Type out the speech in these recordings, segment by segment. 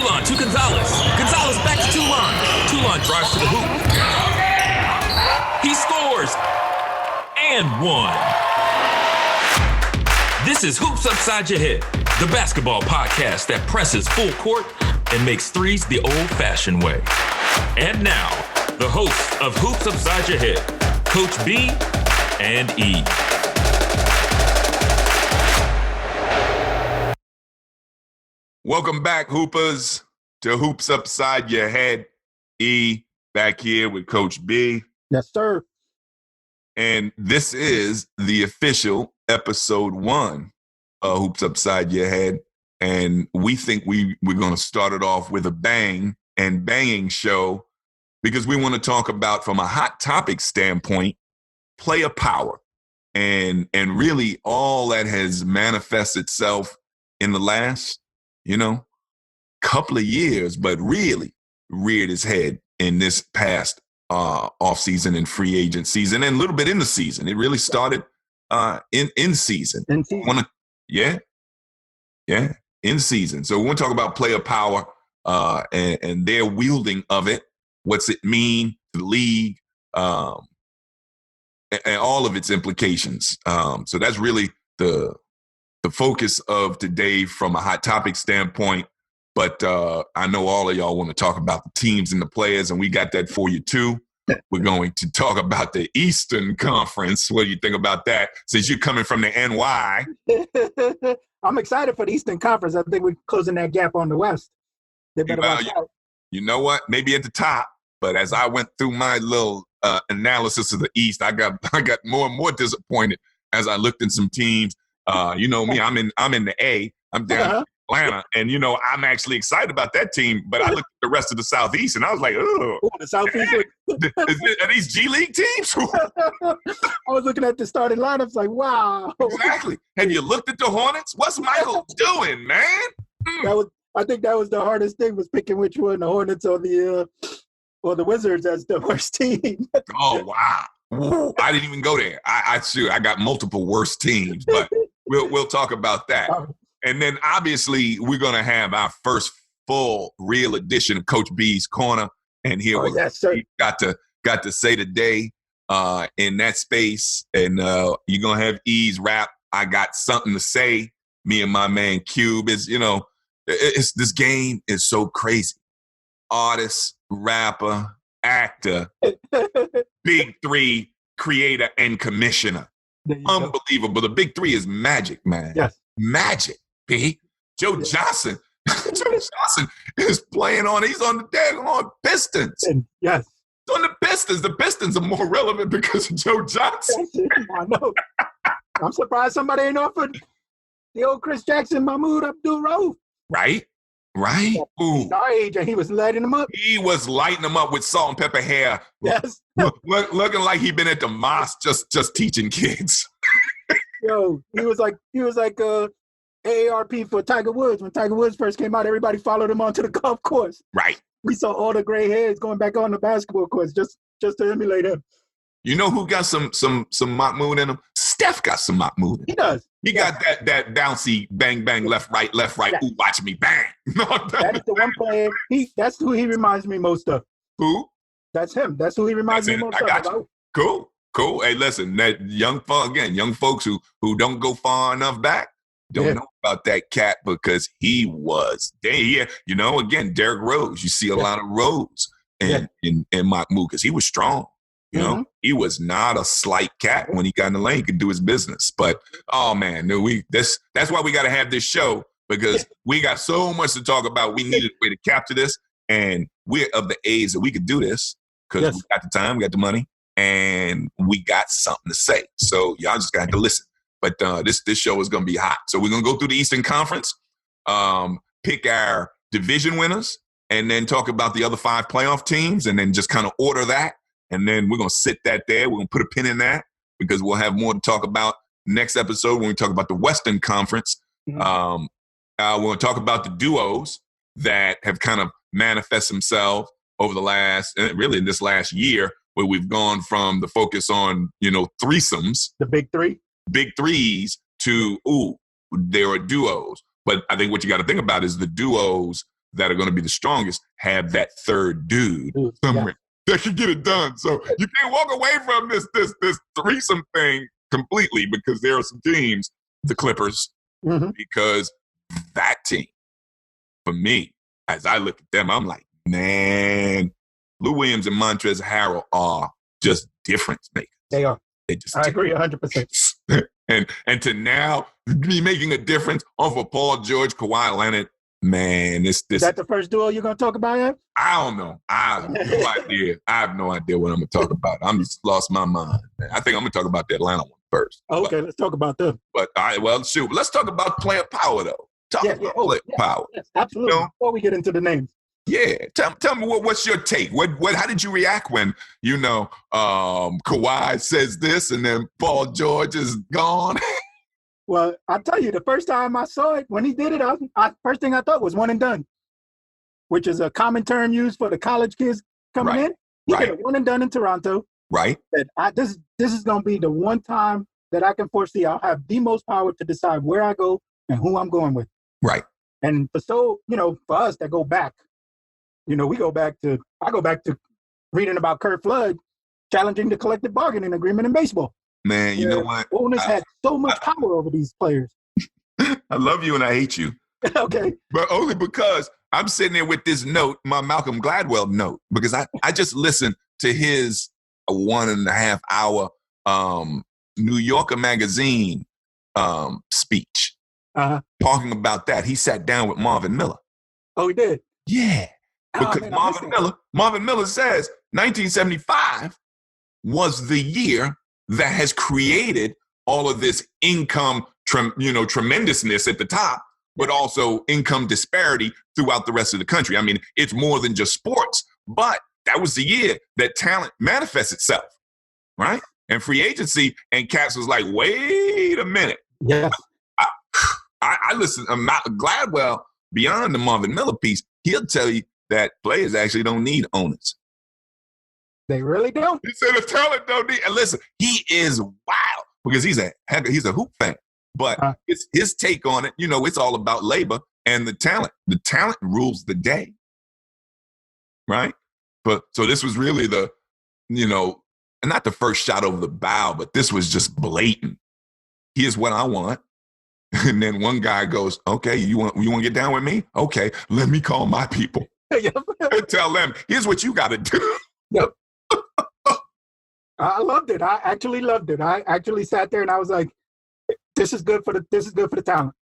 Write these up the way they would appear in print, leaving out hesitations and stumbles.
Toulon to Gonzalez. Gonzalez back to Toulon. Toulon drives to the hoop. He scores. And one. This is Hoops Upside Your Head, the basketball podcast that presses full court and makes threes the old-fashioned way. And now, the hosts of Hoops Upside Your Head, Coach B and E. Welcome back, Hoopers, to Hoops Upside Your Head. E back here with Coach B. Yes, sir. And this is the official episode 1 of Hoops Upside Your Head. And we think we're going to start it off with a bang and banging show because we want to talk about, from a hot topic standpoint, player power and really all that has manifested itself in the last, couple of years, but really reared its head in this past off-season and free agent season and a little bit in the season. It really started in season. In season. In season. So we want to talk about player power and their wielding of it. What's it mean to the league and all of its implications. So that's really the focus of today from a hot topic standpoint. But I know all of y'all want to talk about the teams and the players, and we got that for you too. We're going to talk about the Eastern Conference. What do you think about that? Since you're coming from the NY. I'm excited for the Eastern Conference. I think we're closing that gap on the West. They better watch out. You know what? Maybe at the top, but as I went through my little analysis of the East, I got more and more disappointed as I looked at some teams. You know me, I'm in the A. I'm down in Atlanta, and I'm actually excited about that team. But I looked at the rest of the Southeast, and I was like, "Oh, the Southeast! Are these G League teams?" I was looking at the starting lineups, like, wow. Exactly. Have you looked at the Hornets? What's Michael doing, man? I think that was the hardest thing, was picking which one, the Hornets or the Wizards as the worst team. Oh wow. Ooh, I didn't even go there. I got multiple worst teams, but we'll talk about that. And then obviously we're gonna have our first full real edition of Coach B's Corner, and here we got to say today in that space, and you're gonna have E's rap. I got something to say. Me and my man Cube is, it's this game is so crazy. Artist, rapper, actor, big three, creator, and commissioner. Unbelievable. The big three is magic, man. Yes. Magic, B. Joe Johnson. Joe Johnson is playing he's on the daggone Pistons. Yes. He's on the Pistons. The Pistons are more relevant because of Joe Johnson. I know. I'm surprised somebody ain't offered the old Chris Jackson, Mahmoud Abdul-Rauf. Right. Ooh. He's our age, and he was lighting them up. He was lighting them up with salt and pepper hair. Yes. Looking like he'd been at the mosque just teaching kids. Yo, he was like AARP for Tiger Woods. When Tiger Woods first came out, everybody followed him onto the golf course. Right. We saw all the gray hairs going back on the basketball course just to emulate him. You know who got some Mahmoud in him? Steph got some Mahmoud in him. He does. He got that bouncy bang, bang, left, right. Yeah. Ooh, watch me bang. That is the one player. That's who he reminds me most of. Who? That's him. That's who he reminds me most of. I got you. Cool. Hey, listen, that young folks who don't go far enough back don't know about that cat because he was there. Again, Derrick Rose. You see a lot of Rose in Mahmoud because he was strong. He was not a slight cat when he got in the lane. He could do his business. But, oh, man, that's why we got to have this show because we got so much to talk about. We needed a way to capture this, and we're of the age that we could do this because we got the time, we got the money, and we got something to say. So y'all just got to listen. But this show is going to be hot. So we're going to go through the Eastern Conference, pick our division winners, and then talk about the other 5 playoff teams, and then just kind of order that. And then we're going to sit that there. We're going to put a pin in that because we'll have more to talk about next episode when we talk about the Western Conference. Mm-hmm. We're going to talk about the duos that have kind of manifest themselves over in this last year, where we've gone from the focus on, threesomes. The big three. Big threes to, there are duos. But I think what you got to think about is the duos that are going to be the strongest have that third dude somewhere that can get it done. So you can't walk away from this threesome thing completely, because there are some teams, the Clippers, because that team, for me, as I look at them, I'm like, man, Lou Williams and Montrezl Harrell are just difference makers. They are. I agree 100%. and to now be making a difference off of Paul George, Kawhi Leonard, man, this is that the first duo you're gonna talk about, Ed? I don't know. I have no idea. I have no idea what I'm gonna talk about. I'm just lost my mind, man. I think I'm gonna talk about the Atlanta one first. Okay, let's talk about them. But shoot. Let's talk about player power though. Talk about player power. Yes, absolutely. You know? Before we get into the names. Yeah, tell me what's your take? What how did you react when Kawhi says this and then Paul George is gone? Well, I'll tell you, the first time I saw it, when he did it, first thing I thought was one and done, which is a common term used for the college kids coming in. He did a one and done in Toronto. Right. That this is going to be the one time that I can foresee I'll have the most power to decide where I go and who I'm going with. Right. And for us that go back, I go back to reading about Kurt Flood challenging the collective bargaining agreement in baseball. Man, you know what? Owners had so much power over these players. I love you and I hate you. Okay. But only because I'm sitting there with this note, my Malcolm Gladwell note, because I just listened to his 1.5 hour New Yorker magazine speech talking about that. He sat down with Marvin Miller. Oh, he did? Yeah. Because Marvin Miller says 1975 was the year that has created all of this income, tremendousness at the top, but also income disparity throughout the rest of the country. I mean, it's more than just sports, but that was the year that talent manifests itself, right? And free agency, and Caps was like, wait a minute. Yeah. I listen to Gladwell, beyond the Marvin Miller piece, he'll tell you that players actually don't need owners. They really don't? He said the talent don't need, and listen, he is wild because he's a hoop fan. But it's his take on it, it's all about labor and the talent. The talent rules the day. Right? But so this was really the, not the first shot over the bow, but this was just blatant. Here's what I want. And then one guy goes, okay, you want to get down with me? Okay, let me call my people. And tell them, here's what you got to do. Yep. I loved it. I actually loved it. I actually sat there and I was like, this is good for the talent.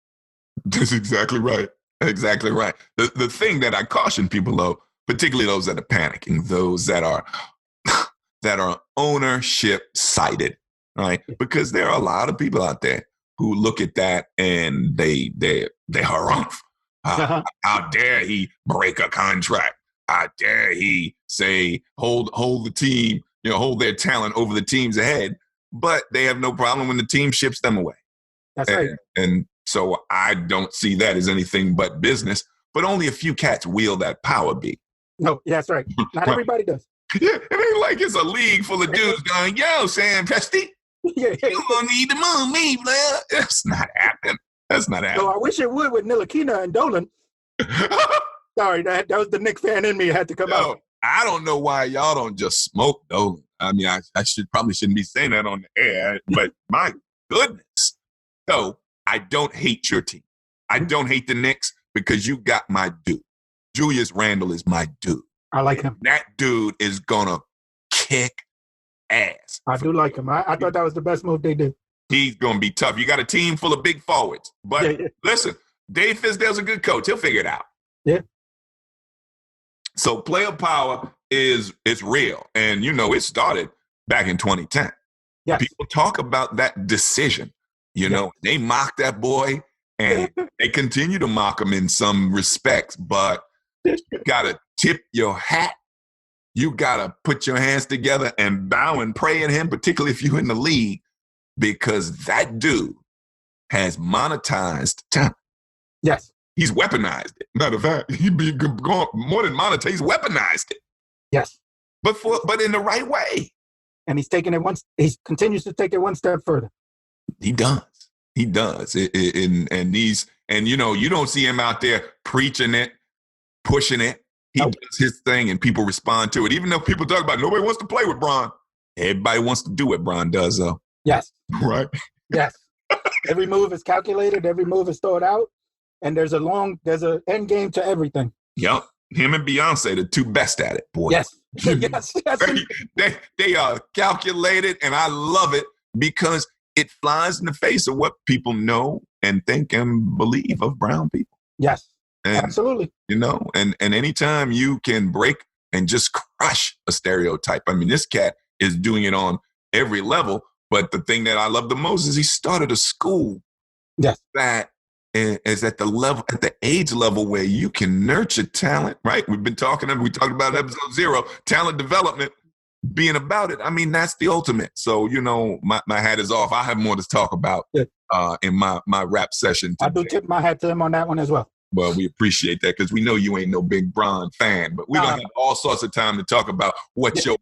That's exactly right. Exactly right. The thing that I caution people though, particularly those that are panicking, those that are ownership sided, right? Because there are a lot of people out there who look at that and they harumph. How dare he break a contract? How dare he say hold the team, hold their talent over the team's ahead? But they have no problem when the team ships them away. That's right. And so I don't see that as anything but business. But only a few cats wield that power, B. No, that's right. Not everybody does. Yeah, it ain't like it's a league full of dudes going, yo, Sam Presti, you gonna need to move me, blood. That's not happening. So I wish it would with Ntilikina and Dolan. Sorry, that was the Knicks fan in me. Had to come out. I don't know why y'all don't just smoke Dolan. I mean, I probably shouldn't be saying that on the air, but my goodness. So I don't hate your team. I don't hate the Knicks because you got my dude. Julius Randle is my dude. I like him. That dude is gonna kick ass. I do like him. I thought that was the best move they did. He's gonna be tough. You got a team full of big forwards. But listen, Dave Fizdale's a good coach. He'll figure it out. Yeah. So player power is real. And it started back in 2010. Yes. People talk about that decision. They mock that boy and they continue to mock him in some respects, but you gotta tip your hat. You gotta put your hands together and bow and pray at him, particularly if you're in the league, because that dude has monetized talent. Yes. He's weaponized it. Matter of fact, he'd be going more than monetize. He's weaponized it. Yes. But in the right way. And he's taking it he continues to take it one step further. He does. And you don't see him out there preaching it, pushing it. He does his thing, and people respond to it. Even though people talk about nobody wants to play with Bron, everybody wants to do what Bron does, though. Yes. Right? Yes. Every move is calculated. Every move is thought out. And there's an end game to everything. Yep. Him and Beyonce, the two best at it, boy. Yes. Yes. They are calculated, and I love it because it flies in the face of what people know and think and believe of brown people. Yes. And, absolutely. And anytime you can break and just crush a stereotype. I mean, this cat is doing it on every level. But the thing that I love the most is he started a school that is at the age level where you can nurture talent, right? We talked about episode 0, talent development, being about it. I mean, that's the ultimate. So, my hat is off. I have more to talk about in my rap session today. I do tip my hat to him on that one as well. Well, we appreciate that because we know you ain't no big Bron fan, but we're gonna have all sorts of time to talk about what your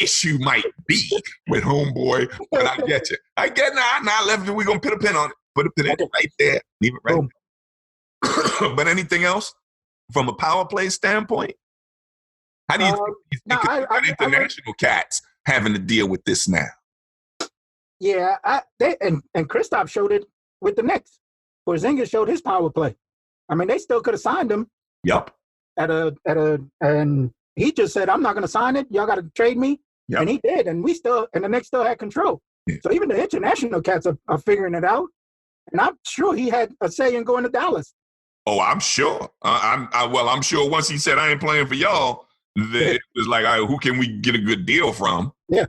issue might be with homeboy. But I get you. Now we're gonna put a pin on it. Put a pin in it right there. Leave it right there. But anything else from a power play standpoint? How do you think international cats having to deal with this now? Yeah, and Kristaps showed it with the Knicks. Porzingis showed his power play. I mean, they still could have signed him. Yep. And he just said, "I'm not going to sign it. Y'all got to trade me." Yep. And he did, and the Knicks still had control. Yeah. So even the international cats are figuring it out. And I'm sure he had a say in going to Dallas. Oh, I'm sure. I'm sure once he said, "I ain't playing for y'all," it was like, all right, who can we get a good deal from? Yeah.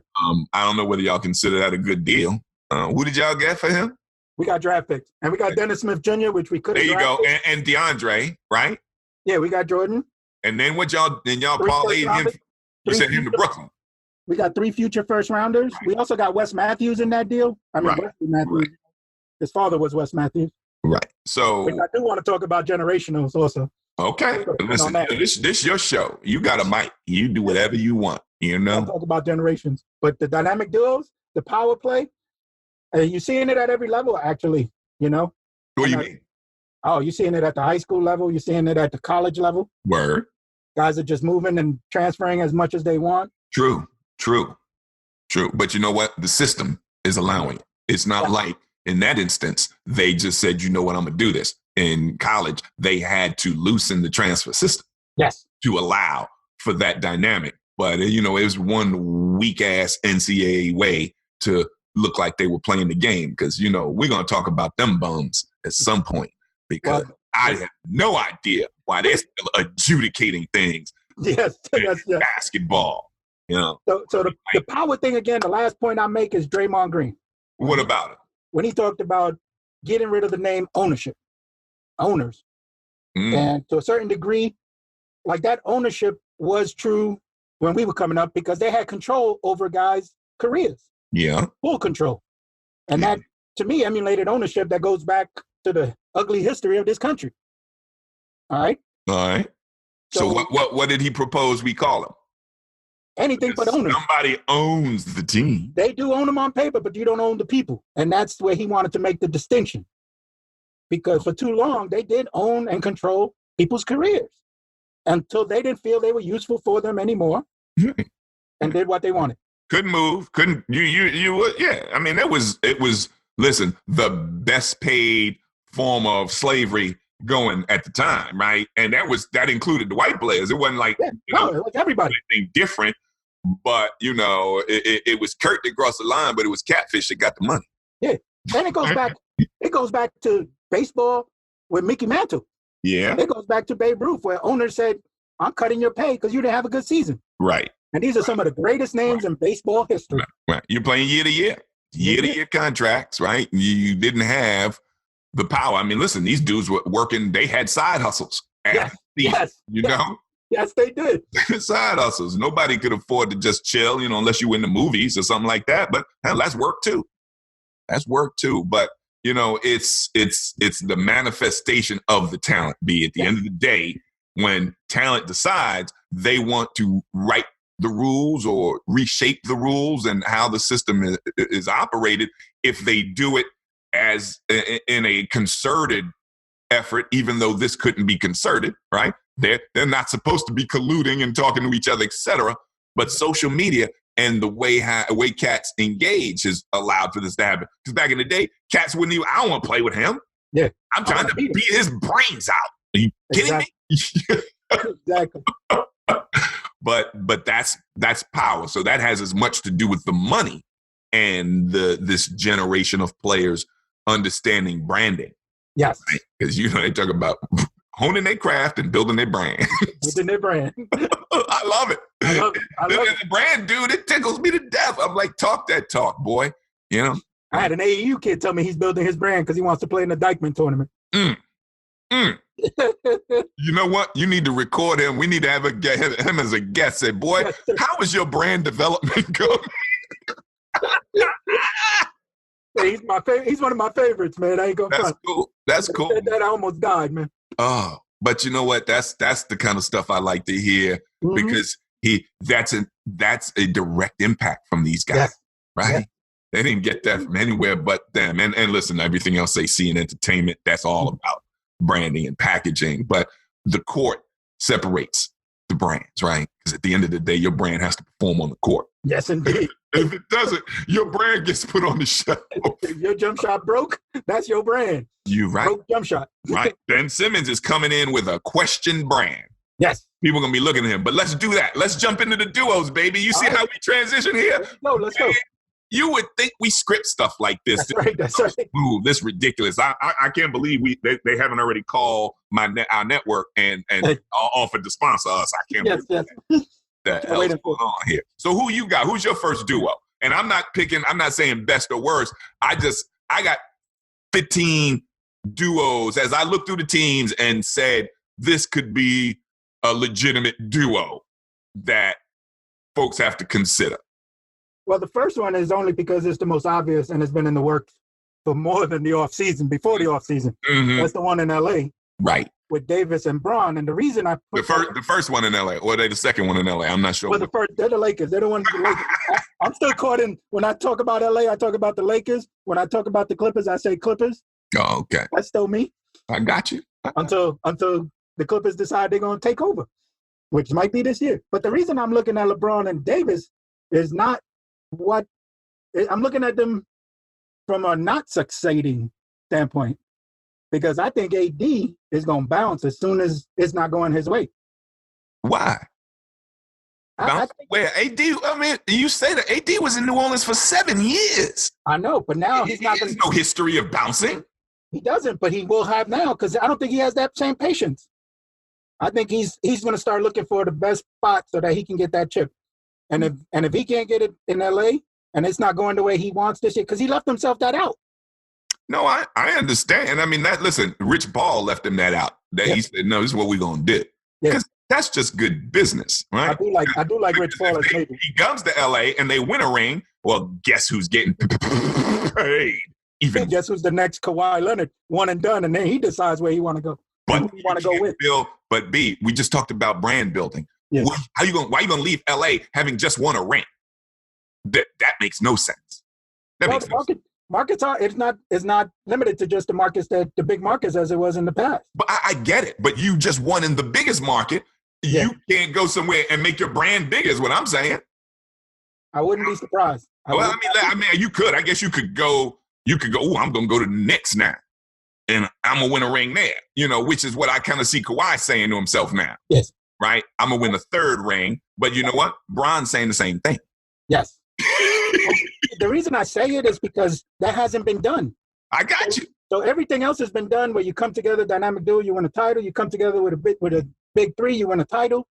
I don't know whether y'all consider that a good deal. Who did y'all get for him? We got draft picks. And we got Dennis Smith Jr., which we could have drafted. There you go. And DeAndre, right? Yeah, we got Jordan. And then y'all parlayed him. You sent him to Brooklyn. We got 3 future first rounders. Right. We also got Wes Matthews in that deal. Wesley Matthews. Right. His father was Wes Matthews. Right. So I do want to talk about generationals also. Okay. Listen, this your show. You got a mic. You do whatever you want. I'll talk about generations. But the dynamic duos, the power play, you're seeing it at every level, actually, What do you mean? Oh, you're seeing it at the high school level. You're seeing it at the college level. Word. Guys are just moving and transferring as much as they want. True. But you know what? The system is allowing it. It's not like in that instance, they just said, you know what, I'm going to do this. In college, they had to loosen the transfer system. Yes. To allow for that dynamic. But, it was one weak-ass NCAA way to look like they were playing the game because, we're going to talk about them bums at some point because I have no idea why they're still adjudicating things in basketball. So the power thing, again, the last point I make is Draymond Green. What about it? When he talked about getting rid of the name owners. And to a certain degree, like that ownership was true when we were coming up because they had control over guys' careers. Yeah. Full control. And that, to me, emulated ownership that goes back to the ugly history of this country. All right. So what did he propose we call him? Anything but owners. Somebody owns the team. They do own them on paper, but you don't own the people. And that's where he wanted to make the distinction. Because for too long, they did own and control people's careers until they didn't feel they were useful for them anymore and did what they wanted. Couldn't move. Couldn't you? Yeah. I mean, it was, listen, the best paid form of slavery going at the time, right? And that included the white players. It wasn't like, it was everybody. Anything different. But, it was Kurt that crossed the line, but it was Catfish that got the money. Yeah. And it goes back to baseball with Mickey Mantle. Yeah. It goes back to Babe Ruth, where owners said, I'm cutting your pay because you didn't have a good season. Right. And these are some of the greatest names in baseball history. Right. You're playing year-to-year contracts, right? You didn't have the power. I mean, listen, these dudes were working. They had side hustles. Yes. Yes, they did. Side hustles. Nobody could afford to just chill, unless you were in the movies or something like that. But hell, that's work too. But it's the manifestation of the talent. At the end of the day, when talent decides they want to write the rules or reshape the rules and how the system is operated, if they do it as in a concerted effort, even though this couldn't be concerted, right? They're not supposed to be colluding and talking to each other, etc. But social media and the way cats engage has allowed for this to happen. Because back in the day, cats wouldn't even, I don't want to play with him. Yeah. I'm trying to beat his brains out. Are you kidding me? Exactly. But that's power. So that has as much to do with the money and this generation of players understanding branding. Yes. Because they talk about honing their craft and building their brand. Building their brand. I love it. I love it. The brand, dude, it tickles me to death. I'm like, talk that talk, boy. I had an AAU kid tell me he's building his brand because he wants to play in the Dykeman tournament. You know what? You need to record him. We need to have him as a guest. Say, boy, how is your brand development going? Hey, he's my favorite. He's one of my favorites, man. I ain't gonna front. Cool. That's cool. That I almost died, man. Oh, but you know what? That's the kind of stuff I like to hear because that's a direct impact from these guys, right? Yeah. They didn't get that from anywhere but them. And listen, everything else they see in entertainment, that's all about branding and packaging. But the court separates the brands, right? Because at the end of the day, your brand has to perform on the court. Yes, indeed. If it doesn't, your brand gets put on the shelf. If your jump shot broke, that's your brand. You right. Broke jump shot. Right. Ben Simmons is coming in with a question brand. Yes. People are going to be looking at him. But let's do that. Let's jump into the duos, baby. You see how we transition here? Let's go. You would think we script stuff like this. That's right. Ooh, this ridiculous. I can't believe they haven't already called our network and offered to sponsor us. I can't believe that else going on here. So who you got? Who's your first duo? And I'm not saying best or worst. I got 15 duos as I looked through the teams and said, this could be a legitimate duo that folks have to consider. Well, the first one is only because it's the most obvious and it's been in the works for more than the off season, before the off season. Mm-hmm. That's the one in LA. Right. With Davis and Braun. And the reason I put the first one in LA, or they the second one in LA. I'm not sure. Well, they're the Lakers. They're the ones the Lakers. I'm still caught in, when I talk about LA, I talk about the Lakers. When I talk about the Clippers, I say Clippers. Oh, okay. That's still me. I got you. Until the Clippers decide they're going to take over, which might be this year. But the reason I'm looking at LeBron and Davis is not what I'm looking at them from a not succeeding standpoint, because I think AD is going to bounce as soon as it's not going his way. Why? Where AD? I mean, you say that AD was in New Orleans for 7 years. I know, but now he's not going to. No history of bouncing. He doesn't, but he will have now, because I don't think he has that same patience. I think he's going to start looking for the best spot so that he can get that chip. And if he can't get it in LA and it's not going the way he wants this year, because he left himself that out. No, I understand. I mean, listen, Rich Paul left him that out. He said, no, this is what we're going to do. Because that's just good business, right? I do like Rich Paul. He comes to LA and they win a ring. Well, guess who's getting paid? Guess who's the next Kawhi Leonard? One and done, and then he decides where he want to go. But who he want to go with. But B, we just talked about brand building. Yes. Why are you gonna leave LA having just won a ring? That makes no sense. Markets are it's not limited to just the big markets as it was in the past. But I get it. But you just won in the biggest market. Yeah. You can't go somewhere and make your brand big, is what I'm saying. I wouldn't be surprised. I mean, you could. I guess you could go. Oh, I'm gonna go to the Knicks now, and I'm gonna win a ring there. Which is what I kind of see Kawhi saying to himself now. Yes. Right? I'm going to win a third ring. But you know what? Bron's saying the same thing. Yes. The reason I say it is because that hasn't been done. I got you. So everything else has been done where you come together, dynamic duo, you win a title. You come together with a big three, you win a title.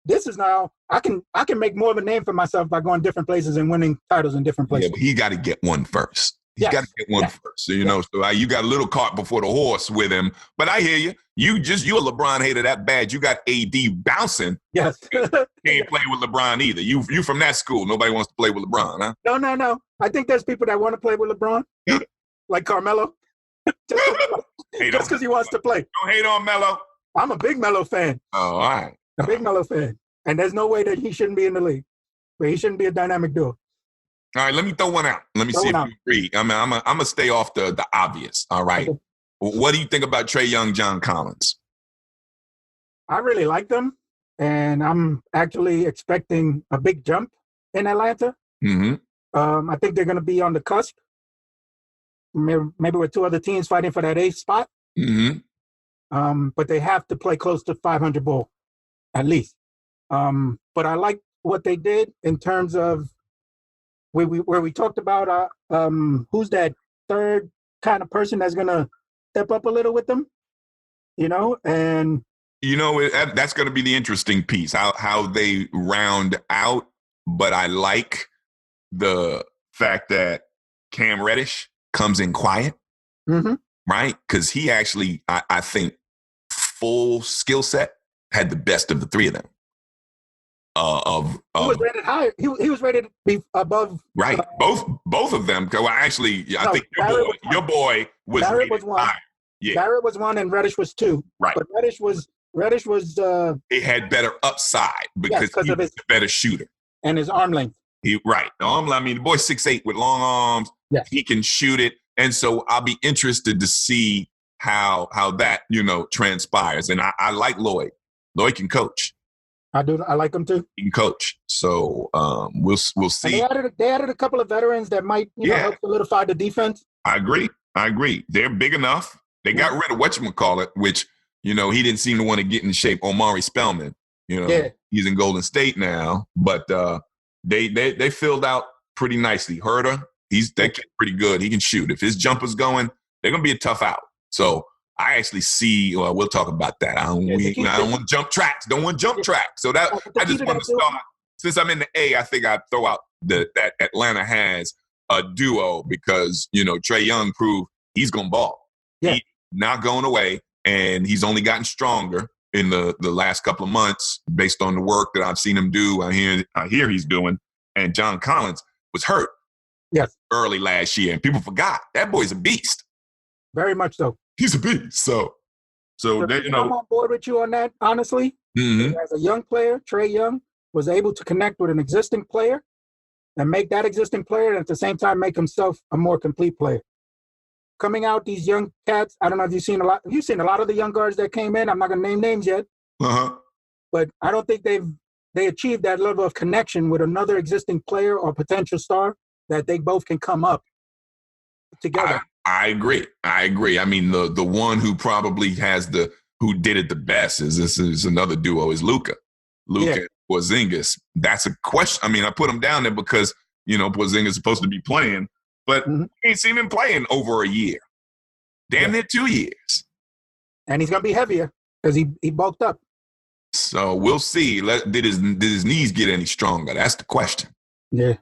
This is now, I can make more of a name for myself by going different places and winning titles in different places. Yeah, but he got to get one first. He's got to get one first. So, so you got a little cart before the horse with him. But I hear you. You're a LeBron hater that bad. You got AD bouncing. Yes. Can't play with LeBron either. You from that school. Nobody wants to play with LeBron, huh? No. I think there's people that want to play with LeBron, like Carmelo. just because he wants to play. Don't hate on Melo. I'm a big Melo fan. Oh, all right. A big Melo fan. And there's no way that he shouldn't be in the league. But he shouldn't be a dynamic duo. All right, let me throw one out. Let me see if you agree. I'm gonna stay off the obvious. All right. Okay. What do you think about Trae Young, John Collins? I really like them, and I'm actually expecting a big jump in Atlanta. Mm-hmm. I think they're going to be on the cusp. Maybe with two other teams fighting for that eighth spot. Mm-hmm. But they have to play close to 500 ball, at least. But I like what they did in terms of where we talked about who's that third kind of person that's going to step up a little with them, and that's going to be the interesting piece, how they round out. But I like the fact that Cam Reddish comes in quiet, right? Because he actually, I think, full skill set had the best of the three of them. He was rated higher. He was rated to be above. Right, both of them. I think your boy was Barrett rated was one. higher. Yeah, Barrett was one, and Reddish was two. Right, but Reddish was. It had better upside because he was a better shooter and his arm length. The boy's 6'8" with long arms. Yes. He can shoot it, and so I'll be interested to see how that transpires. And I like Lloyd. Lloyd can coach. I do. I like him too. He can coach. So we'll see. And they added a couple of veterans that might help solidify the defense. I agree. They're big enough. They got rid of whatchamacallit, which he didn't seem to want to get in shape. Omari Spellman. He's in Golden State now, but they filled out pretty nicely. Herder, that kid pretty good. He can shoot. If his jumper's going, they're gonna be a tough out. So I actually see. Well, we'll talk about that. I don't want jump tracks. Don't want jump tracks. So that I just want to start. Since I'm in the A, I think I'd throw out that Atlanta has a duo because Trae Young proved he's gonna ball. Yeah. He's not going away, and he's only gotten stronger in the last couple of months based on the work that I've seen him do. I hear he's doing. And John Collins was hurt. Yes. Early last year, and people forgot that boy's a beast. Very much so. He's a beast. So I'm on board with you on that. Honestly, as a young player, Trae Young was able to connect with an existing player and make that existing player, and at the same time make himself a more complete player. Coming out, these young cats. I don't know if you've seen a lot. You've seen a lot of the young guards that came in. I'm not going to name names yet, but I don't think they achieved that level of connection with another existing player or potential star that they both can come up together. I agree. I mean, the one who probably who did it the best is another duo is Luka Porzingis. That's a question. I mean, I put him down there because Porzingis is supposed to be playing, but we ain't seen him playing over a year. Damn near 2 years. And he's gonna be heavier because he bulked up. So we'll see. Did his knees get any stronger? That's the question. Yeah.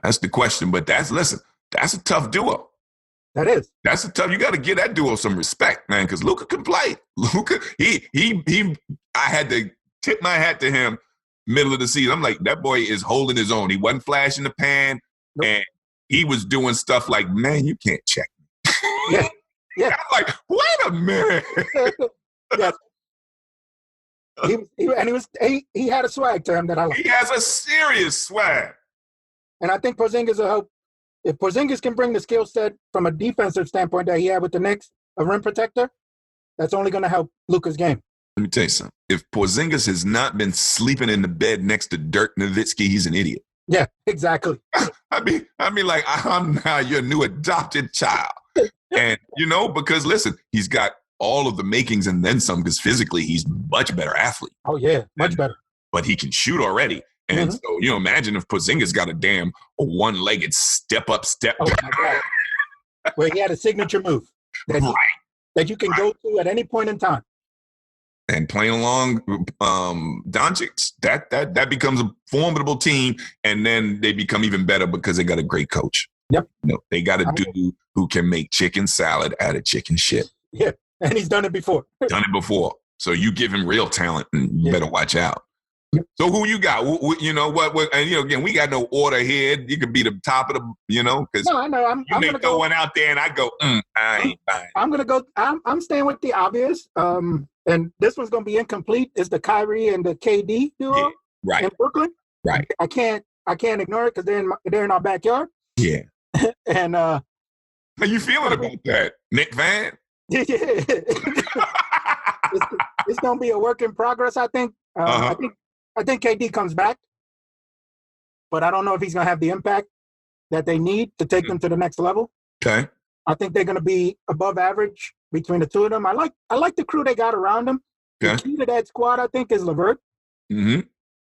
That's the question. But that's a tough duo. That is. That's a tough. You got to give that duo some respect, man, because Luka can play. Luka, I had to tip my hat to him middle of the season. I'm like, that boy is holding his own. He wasn't flashing the pan, and he was doing stuff like, man, you can't check me. Yeah. Yeah. I'm like, wait a minute. Yes. He had a swag to him that I like. He has a serious swag. And I think Porzingis will help. If Porzingis can bring the skill set from a defensive standpoint that he had with the Knicks, a rim protector, that's only going to help Luka's game. Let me tell you something. If Porzingis has not been sleeping in the bed next to Dirk Nowitzki, he's an idiot. Yeah, exactly. I mean, like, I'm now your new adopted child. And, because listen, he's got all of the makings and then some, because physically he's much better athlete. Oh, yeah, much better. But he can shoot already. And so, imagine if Porzingis got a damn one-legged step up, step down. Oh, my God. Where he had a signature move that you can go to at any point in time. And playing along Doncic, that becomes a formidable team, and then they become even better because they got a great coach. Yep. They got a dude who can make chicken salad out of chicken shit. Yeah, and he's done it before. So you give him real talent, and you better watch out. Yep. So who you got? What? And again, we got no order here. You could be the top of the, because no, I know. I'm may throw one out there, and I go, I ain't buying. I'm gonna go. I'm staying with the obvious. And this one's gonna be incomplete. Is the Kyrie and the KD duo in Brooklyn? Right. I can't ignore it because they're in our backyard. Yeah. And how you feeling about that, Nick Van? Yeah. It's going to be a work in progress, I think. I think KD comes back, but I don't know if he's going to have the impact that they need to take them to the next level. Okay. I think they're going to be above average between the two of them. I like the crew they got around them. Okay. The key to that squad, I think, is LeVert. Mm-hmm.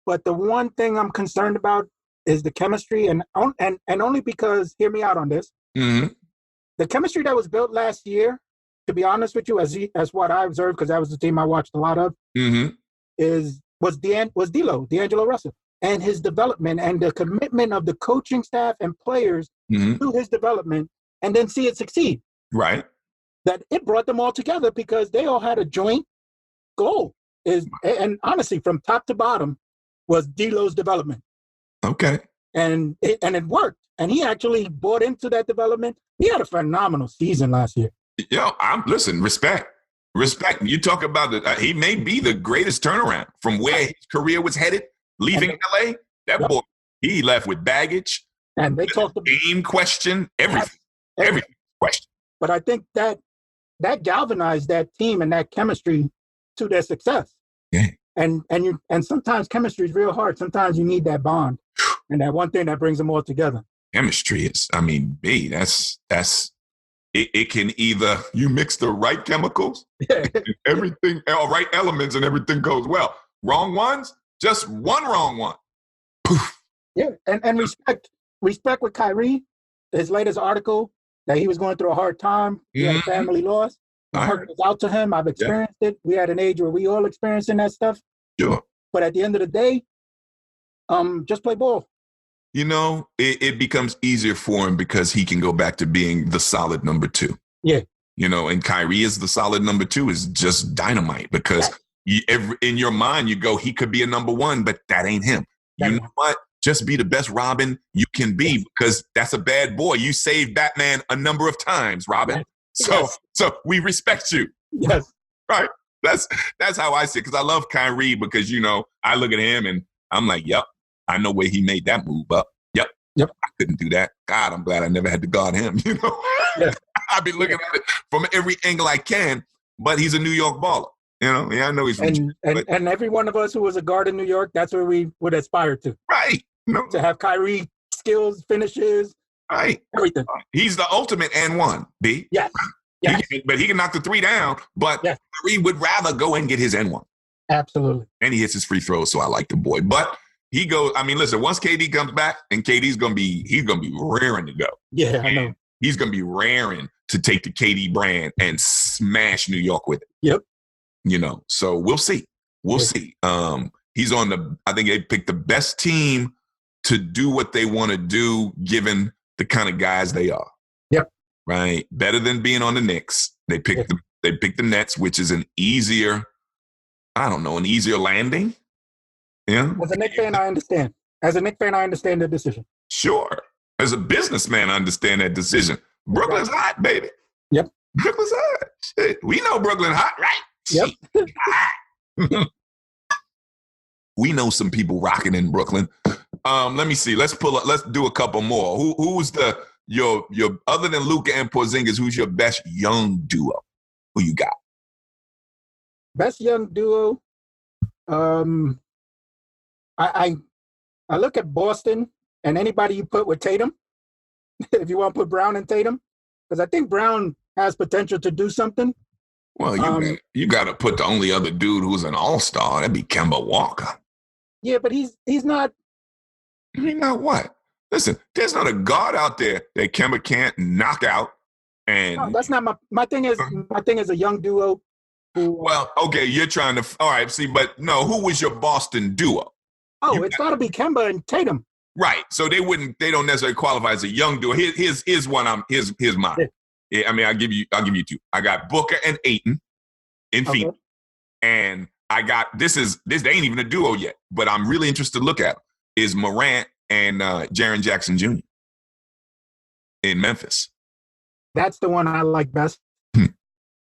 But the one thing I'm concerned about is the chemistry, and only because, hear me out on this, Mm-hmm. the chemistry that was built last year, to be honest with you, as what I observed, because that was the team I watched a lot of, Mm-hmm. was D'Angelo Russell, and his development and the commitment of the coaching staff and players to his development, and then see it succeed. Right. That it brought them all together because they all had a joint goal. And honestly, from top to bottom, was D'Lo's development. Okay. And it worked. And he actually bought into that development. He had a phenomenal season last year. Listen, respect. You talk about he may be the greatest turnaround from where his career was headed, leaving LA. That boy, he left with baggage. And they talked about game question, everything question. But I think that galvanized that team and that chemistry to their success. Yeah. And sometimes chemistry is real hard. Sometimes you need that bond and that one thing that brings them all together. Chemistry is, that's it can either you mix the right chemicals, everything, all right elements, and everything goes well. Wrong ones, just one wrong one. Poof. Yeah, and respect with Kyrie, his latest article that he was going through a hard time. He had a family loss. My heart goes out to him. I've experienced it. We had an age where we all experiencing that stuff. Sure. But at the end of the day, just play ball. It becomes easier for him because he can go back to being the solid number two. Yeah. And Kyrie is the solid number two, is just dynamite because in your mind you go, he could be a number one, but that ain't him. You know what? Just be the best Robin you can be because that's a bad boy. You saved Batman a number of times, Robin. So we respect you. Yes. Right. That's how I see it because I love Kyrie because, I look at him and I'm like, yep, I know where he made that move up. Yep. I couldn't do that. God, I'm glad I never had to guard him. Yeah. I've been looking at it from every angle I can, but he's a New York baller. Yeah, I know he's from and every one of us who was a guard in New York, that's where we would aspire to. Right. To have Kyrie skills, finishes, right, everything. He's the ultimate and one, B. Yes. But he can knock the three down, but Kyrie would rather go and get his N1. Absolutely. And he hits his free throws, so I like the boy. But he goes, listen, once KD comes back, and KD's going to be raring to go. Yeah, I know. He's going to be raring to take the KD brand and smash New York with it. Yep. So we'll see. We'll see. He's on I think they picked the best team to do what they want to do, given the kind of guys they are. Yep. Right. Better than being on the Knicks. They picked the Nets, which is an easier landing. Yeah. As a Knicks fan, I understand. The decision. Sure. As a businessman, I understand that decision. Brooklyn's hot, baby. Yep. Brooklyn's hot. Shit. We know Brooklyn hot, right? Yep. We know some people rocking in Brooklyn. Let me see. Let's do a couple more. Who's your other than Luka and Porzingis, who's your best young duo? Who you got? Best young duo. I look at Boston and anybody you put with Tatum, if you want to put Brown and Tatum, because I think Brown has potential to do something. Well, you got to put the only other dude who's an all-star. That'd be Kemba Walker. Yeah, but he's not. He's not what? Listen, there's not a guard out there that Kemba can't knock out. And no, that's not my thing. My thing is a young duo. Well, okay, you're trying to. All right, see, but no, who was your Boston duo? Oh, it's got to be Kemba and Tatum. Right. So they don't necessarily qualify as a young duo. Here's one. Here's mine. Yeah, I'll give you two. I got Booker and Ayton in Phoenix, and I got this. They ain't even a duo yet, but I'm really interested to look at them, is Morant and Jaren Jackson Jr. in Memphis. That's the one I like best.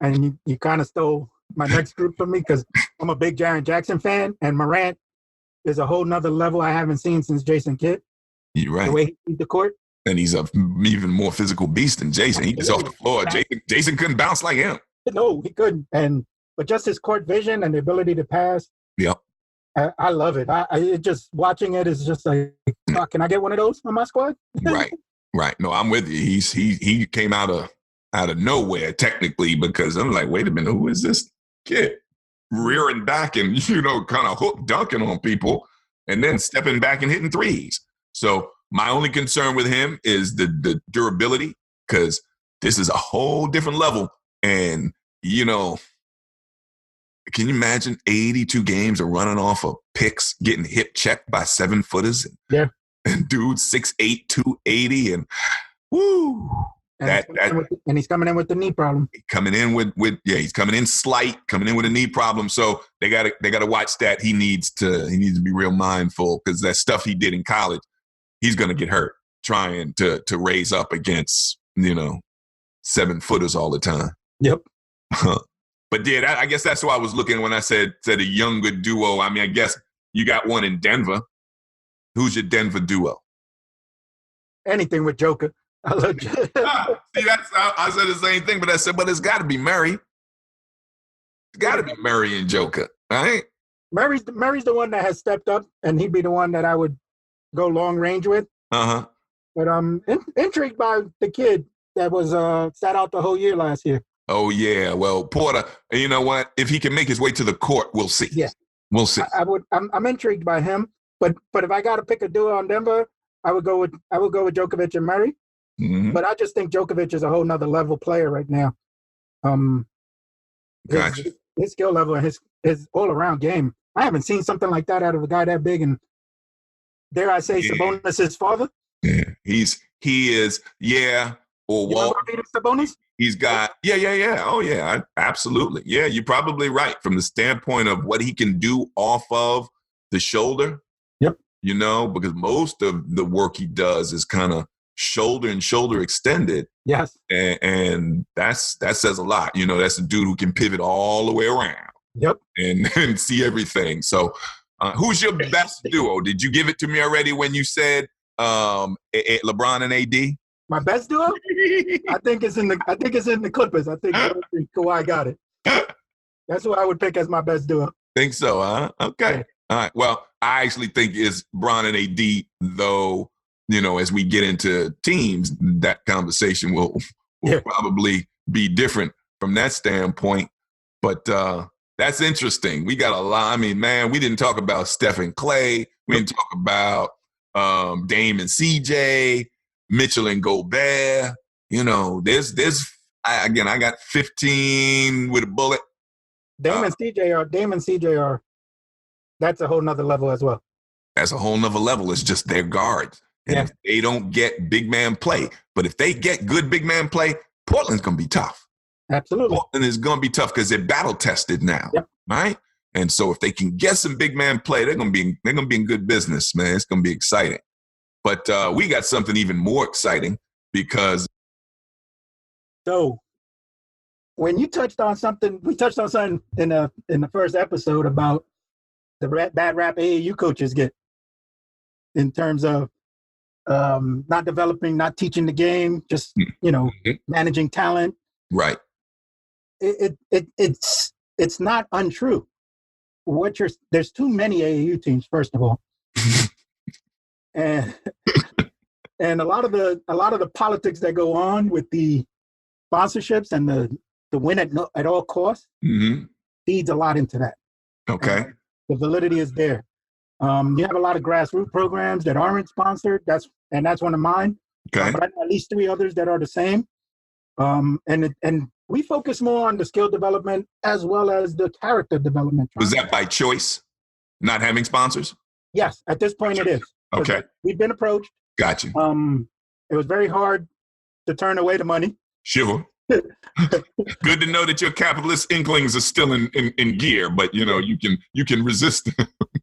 And you kind of stole my next group from me because I'm a big Jaren Jackson fan, and Morant is a whole nother level I haven't seen since Jason Kidd. You're right. The way he beat the court. And he's a even more physical beast than Jason. He just off the floor. Jason couldn't bounce like him. No, he couldn't. But just his court vision and the ability to pass. Yep. I love it. It just watching it is just like, can I get one of those on my squad? Right. No, I'm with you. He came out of nowhere technically, because I'm like, wait a minute, who is this kid rearing back and kind of hook dunking on people and then stepping back and hitting threes? So my only concern with him is the durability, because this is a whole different level. And can you imagine 82 games of running off of picks, getting hip checked by 7-footers? Yeah. And dude's 6'8", 280, and woo. And he's coming in with the knee problem. Coming in he's coming in slight, coming in with a knee problem. So they gotta watch that. He needs to be real mindful, because that stuff he did in college, he's gonna get hurt trying to raise up against 7-footers all the time. Yep. But yeah, I guess that's why I was looking when I said a younger duo. I mean, I guess you got one in Denver. Who's your Denver duo? Anything with Joker. I love Joker. See, I said the same thing, but I said, but it's got to be Murray. It's got to be Murray and Joker, right? Murray's the one that has stepped up, and he'd be the one that I would go long range with. Uh-huh. But I'm intrigued by the kid that was sat out the whole year last year. Oh, yeah. Well, Porter, you know what? If he can make his way to the court, we'll see. Yeah. We'll see. I'm intrigued by him. But if I got to pick a duo on Denver, I would go with Djokovic and Murray. Mm-hmm. But I just think Djokovic is a whole nother level player right now. Gotcha. His skill level and his all-around game. I haven't seen something like that out of a guy that big. And dare I say, Sabonis' father? Yeah, he is. Yeah. Or Walt. Sabonis? He's got, yeah. Oh, yeah, absolutely. Yeah, you're probably right. From the standpoint of what he can do off of the shoulder. Yep. Because most of the work he does is kind of shoulder and shoulder extended. Yes. And that says a lot. That's a dude who can pivot all the way around. Yep. And see everything. So who's your best duo? Did you give it to me already when you said LeBron and AD? My best duo? I think it's in the Clippers. I think Kawhi got it. That's who I would pick as my best duo. Think so, huh? Okay. Yeah. All right. Well, I actually think it's Bron and AD, though, as we get into teams, that conversation will probably be different from that standpoint. But that's interesting. We got a lot. I mean, man, we didn't talk about Steph and Clay. We didn't talk about Dame and CJ, Mitchell and Gobert. I got 15 with a bullet. Dame and CJ are, that's a whole nother level as well. That's a whole nother level. It's just their guards. And if they don't get big man play, but if they get good big man play, Portland's going to be tough. Absolutely. Portland is going to be tough because they're battle tested now, right? And so if they can get some big man play, they're going to be in good business, man. It's going to be exciting. But we got something even more exciting because. So when you touched on something, we touched on something in the first episode about the bad rap AAU coaches get in terms of not developing, not teaching the game, just, managing talent. Right. It's not untrue. There's too many AAU teams, first of all. and a lot of the politics that go on with the sponsorships and the win at all costs feeds a lot into that. Okay. And the validity is there. You have a lot of grassroots programs that aren't sponsored. That's one of mine. Okay. But I know at least 3 others that are the same. And we focus more on the skill development as well as the character development. Was that by choice, not having sponsors? Yes, at this point it is. Okay. We've been approached. Gotcha. It was very hard to turn away the money. Sure. Good to know that your capitalist inklings are still in gear, but you can resist.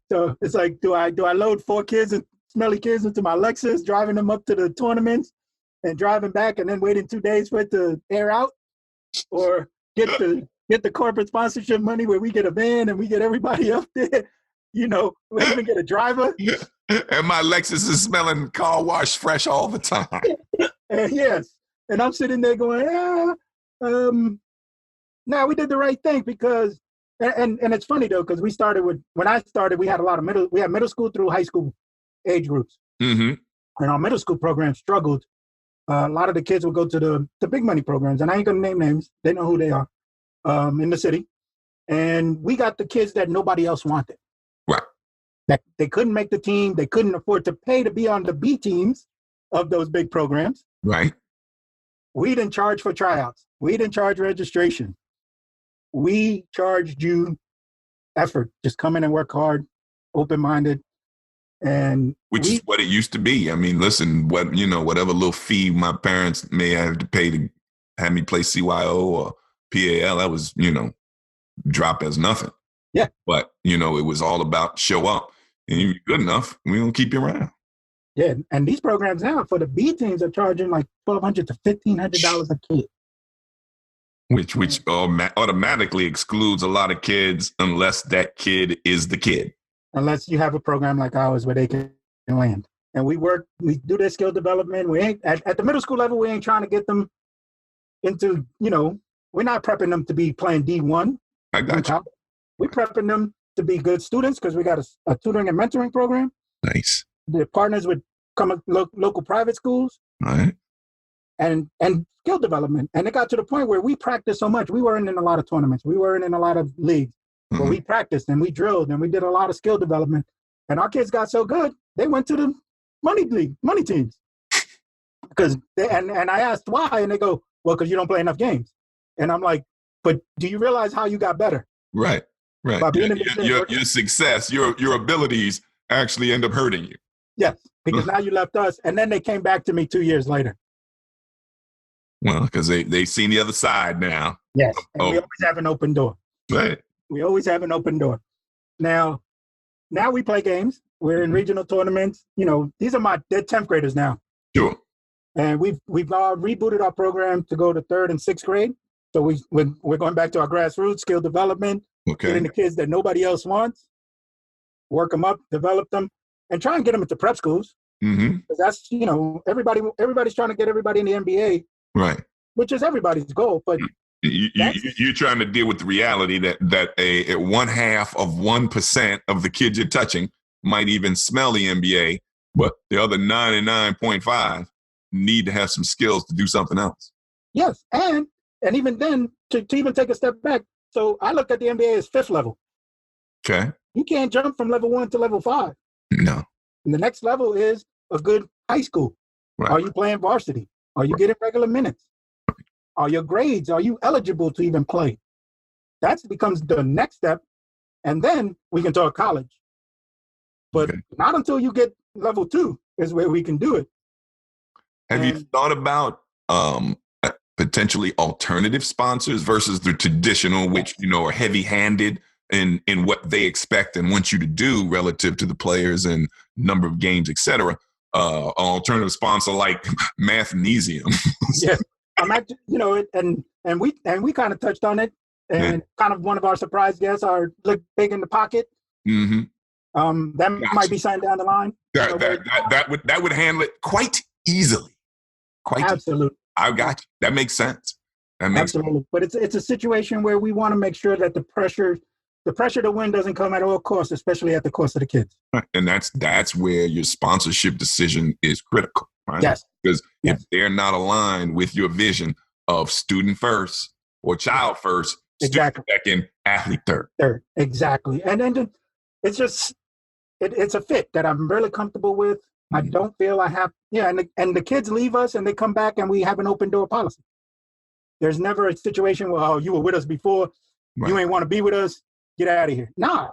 So it's like, do I load 4 kids and smelly kids into my Lexus, driving them up to the tournaments and driving back and then waiting 2 days for it to air out? Or get the corporate sponsorship money where we get a van and we get everybody up there, we even get a driver. And my Lexus is smelling car wash fresh all the time. Yes. And I'm sitting there going, No, we did the right thing because, and it's funny though, because when I started, we had middle school through high school age groups. Mm-hmm. And our middle school program struggled. A lot of the kids would go to the big money programs, and I ain't gonna name names. They know who they are in the city. And we got the kids that nobody else wanted. Right. That they couldn't make the team. They couldn't afford to pay to be on the B teams of those big programs. Right. We didn't charge for tryouts. We didn't charge registration. We charged you effort. Just come in and work hard, open-minded. And which is what it used to be. I mean, listen, whatever little fee my parents may have to pay to have me play CYO or PAL, that was, drop as nothing. Yeah. But, it was all about show up. And you're good enough, we don't keep you around. Yeah. And these programs now for the B teams are charging like $1,200 to $1,500 a kid. Which automatically excludes a lot of kids unless that kid is the kid. Unless you have a program like ours where they can land. And we do their skill development. We ain't at the middle school level, we ain't trying to get them into, we're not prepping them to be playing D1. I got you. We're prepping them to be good students because we got a tutoring and mentoring program. Nice. The partners with local private schools. All right. And skill development. And it got to the point where we practiced so much. We weren't in a lot of tournaments. We weren't in a lot of leagues. Mm-hmm. But we practiced and we drilled and we did a lot of skill development. And our kids got so good, they went to the money teams. And I asked why, and they go, well, because you don't play enough games. And I'm like, but do you realize how you got better? Right. By being your success, your abilities actually end up hurting you. Yes, because now you left us. And then they came back to me 2 years later. Well, because they've seen the other side now. Yes, and we always have an open door. Right. We always have an open door. Now we play games. We're in regional tournaments. These are they're 10th graders now. Sure. And we've rebooted our program to go to 3rd and 6th grade. So we're going back to our grassroots skill development, getting the kids that nobody else wants, work them up, develop them, and try and get them into prep schools. Mm-hmm. Because that's, everybody's trying to get everybody in the NBA. Right. Which is everybody's goal. But you're trying to deal with the reality that a 0.5% of the kids you're touching might even smell the NBA, but the other 99.5 need to have some skills to do something else. Yes, and even then, to even take a step back, so I look at the NBA as 5th level. Okay. You can't jump from level 1 to level 5. No. And the next level is a good high school. Right. Are you playing varsity? Are you getting regular minutes? Are your grades? Are you eligible to even play? That becomes the next step. And then we can talk college. But not until you get level 2 is where we can do it. Have you thought about potentially alternative sponsors versus the traditional, which, are heavy-handed in what they expect and want you to do relative to the players and number of games, et cetera? Alternative sponsor like Mathnesium. Yes, I'm actually, and we kind of touched on it, and kind of one of our surprise guests are Look Big in the Pocket. Mm-hmm. That might be signed down the line. That would handle it quite easily. Absolutely. I got you. That makes sense. Absolutely. But it's a situation where we want to make sure that the pressure to win doesn't come at all costs, especially at the cost of the kids. And that's where your sponsorship decision is critical, right? Yes. Because if they're not aligned with your vision of student first or child first, exactly. Student second, athlete third. Third, exactly. And then it's just it's a fit that I'm really comfortable with. I don't feel I have, and the kids leave us and they come back and we have an open door policy. There's never a situation where, oh, you were with us before, you ain't want to be with us, get out of here. Nah,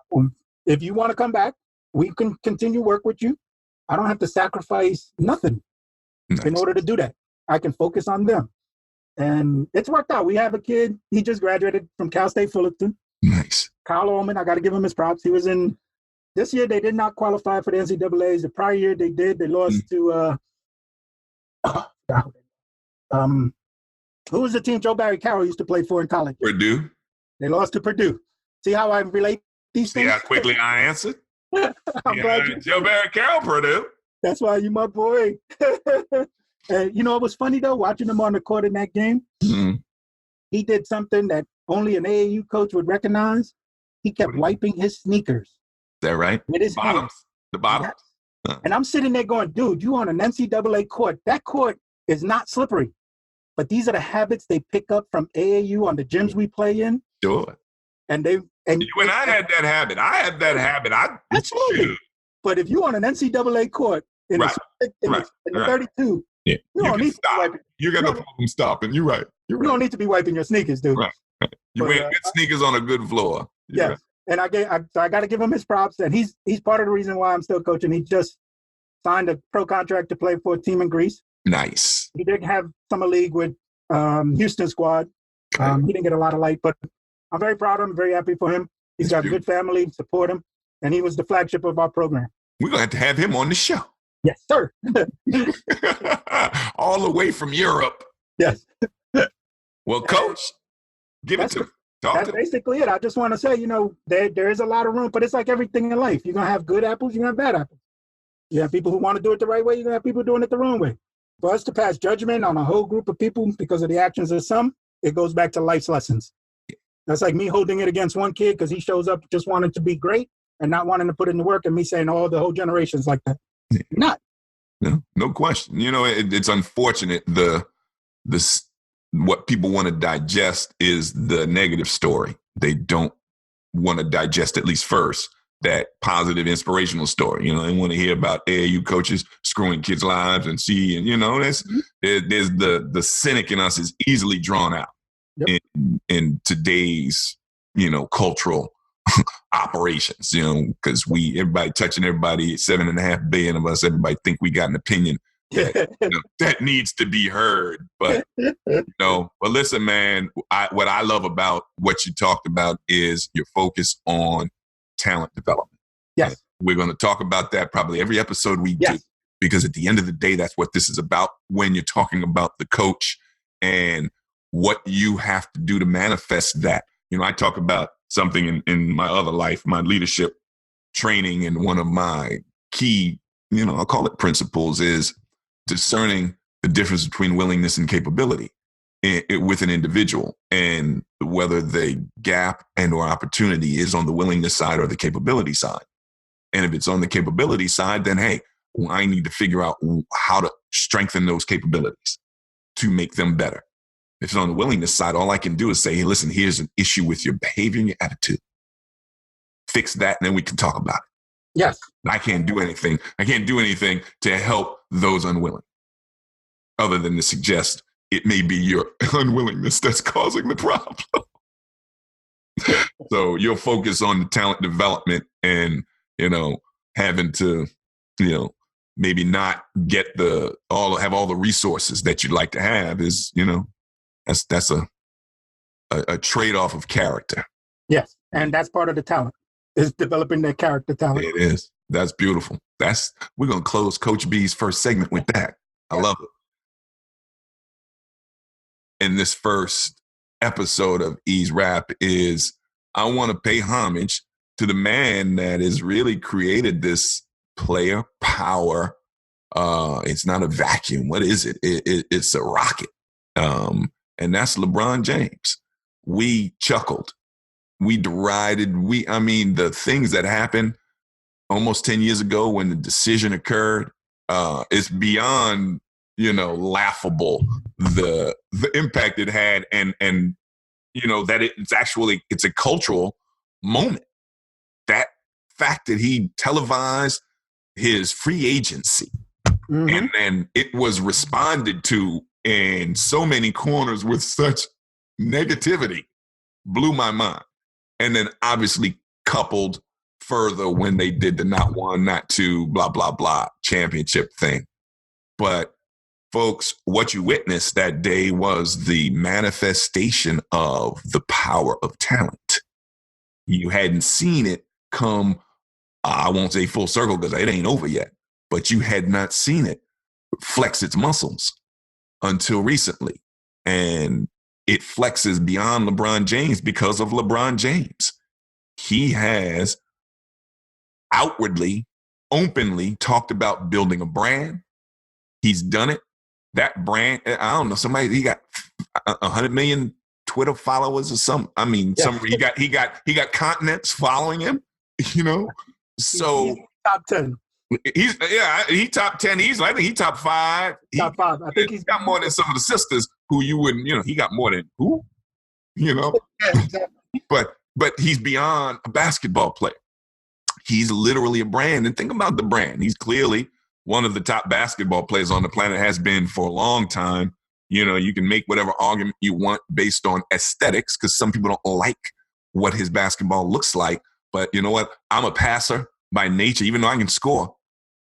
if you want to come back, we can continue work with you. I don't have to sacrifice nothing in order to do that. I can focus on them. And it's worked out. We have a kid, he just graduated from Cal State Fullerton. Nice. Kyle Ullman, I got to give him his props. He was in. This year, they did not qualify for the NCAAs. The prior year, they did. They lost to, who was the team Joe Barry Carroll used to play for in college? Purdue. They lost to Purdue. See how I relate these things? See how quickly I answered? I'm glad you. Joe Barry Carroll, Purdue. That's why you my boy. And it was funny, though, watching him on the court in that game. Mm-hmm. He did something that only an AAU coach would recognize, he kept wiping his sneakers. Is that right? With his hands. The bottoms. Yes. And I'm sitting there going, dude, you on an NCAA court. That court is not slippery. But these are the habits they pick up from AAU on the gyms we play in. Sure. And you and I had that habit. I had that habit. Absolutely. But if you on an NCAA court in the 32, you don't need to be wiping. You got no problem stopping. You're right. You don't need to be wiping your sneakers, dude. Right. You wear good sneakers on a good floor. Yes. Right. And I got to give him his props. And he's part of the reason why I'm still coaching. He just signed a pro contract to play for a team in Greece. Nice. He did have summer league with Houston squad. Okay. He didn't get a lot of light, but I'm very proud of him, very happy for him. He's got a good family, support him, and he was the flagship of our program. We're going to have him on the show. Yes, sir. All the way from Europe. Yes. Well, Coach, give it to me. That's basically it. I just want to say, there is a lot of room, but it's like everything in life. You're going to have good apples, you're going to have bad apples. You have people who want to do it the right way, you're going to have people doing it the wrong way. For us to pass judgment on a whole group of people because of the actions of some, it goes back to life's lessons. That's like me holding it against one kid because he shows up just wanting to be great and not wanting to put in the work, and me saying, oh, the whole generation's like that. Not. No question. It's unfortunate. What people want to digest is the negative story. They don't want to digest, at least first, that positive, inspirational story. They want to hear about AAU coaches screwing kids' lives and there's the cynic in us is easily drawn out in today's, cultural operations, because everybody touching everybody, 7.5 billion of us, everybody think we got an opinion that needs to be heard. But, but listen, man, what I love about what you talked about is your focus on talent development. Yes. We're going to talk about that probably every episode we do, because at the end of the day, that's what this is about when you're talking about the coach and what you have to do to manifest that. I talk about something in my other life, my leadership training, and one of my key, I'll call it principles, is discerning the difference between willingness and capability with an individual, and whether the gap and or opportunity is on the willingness side or the capability side. And if it's on the capability side, then, hey, I need to figure out how to strengthen those capabilities to make them better. If it's on the willingness side, all I can do is say, hey, listen, here's an issue with your behavior and your attitude. Fix that, and then we can talk about it. Yes. I can't do anything. I can't do anything to help those unwilling, other than to suggest it may be your unwillingness that's causing the problem. So you'll focus on the talent development and, having to, maybe not get have all the resources that you'd like to have is, that's a trade-off of character. Yes. And that's part of the talent, is developing that character talent. It is. That's beautiful. We're going to close Coach B's first segment with that. I love it. In this first episode of Ease Rap I want to pay homage to the man that has really created this player power. It's not a vacuum. What is it? It's a rocket. And that's LeBron James. We chuckled. We derided. The things that happened almost 10 years ago when the decision occurred, it's beyond, laughable, the impact it had, and that it's a cultural moment. That fact that he televised his free agency, and then it was responded to in so many corners with such negativity, blew my mind. And then obviously coupled further when they did the not one, not two, blah, blah, blah championship thing. But folks, what you witnessed that day was the manifestation of the power of talent. You hadn't seen it come, I won't say full circle because it ain't over yet, but you had not seen it flex its muscles until recently. And it flexes beyond LeBron James because of LeBron James. He has outwardly, openly talked about building a brand. He's done it. That brand, I don't know, he got $100 million Twitter followers or some. I mean, Yeah. he got continents following him. You know, so He's top 10. He top 10. I think he top 5. Top 5. I think he's got more than some of the sisters who you wouldn't. He got more than who. Yeah, exactly. But he's beyond a basketball player. He's literally a brand. And think about the brand. He's clearly one of the top basketball players on the planet, has been for a long time. You can make whatever argument you want based on aesthetics, because some people don't like what his basketball looks like. But you know what? I'm a passer by nature. Even though I can score,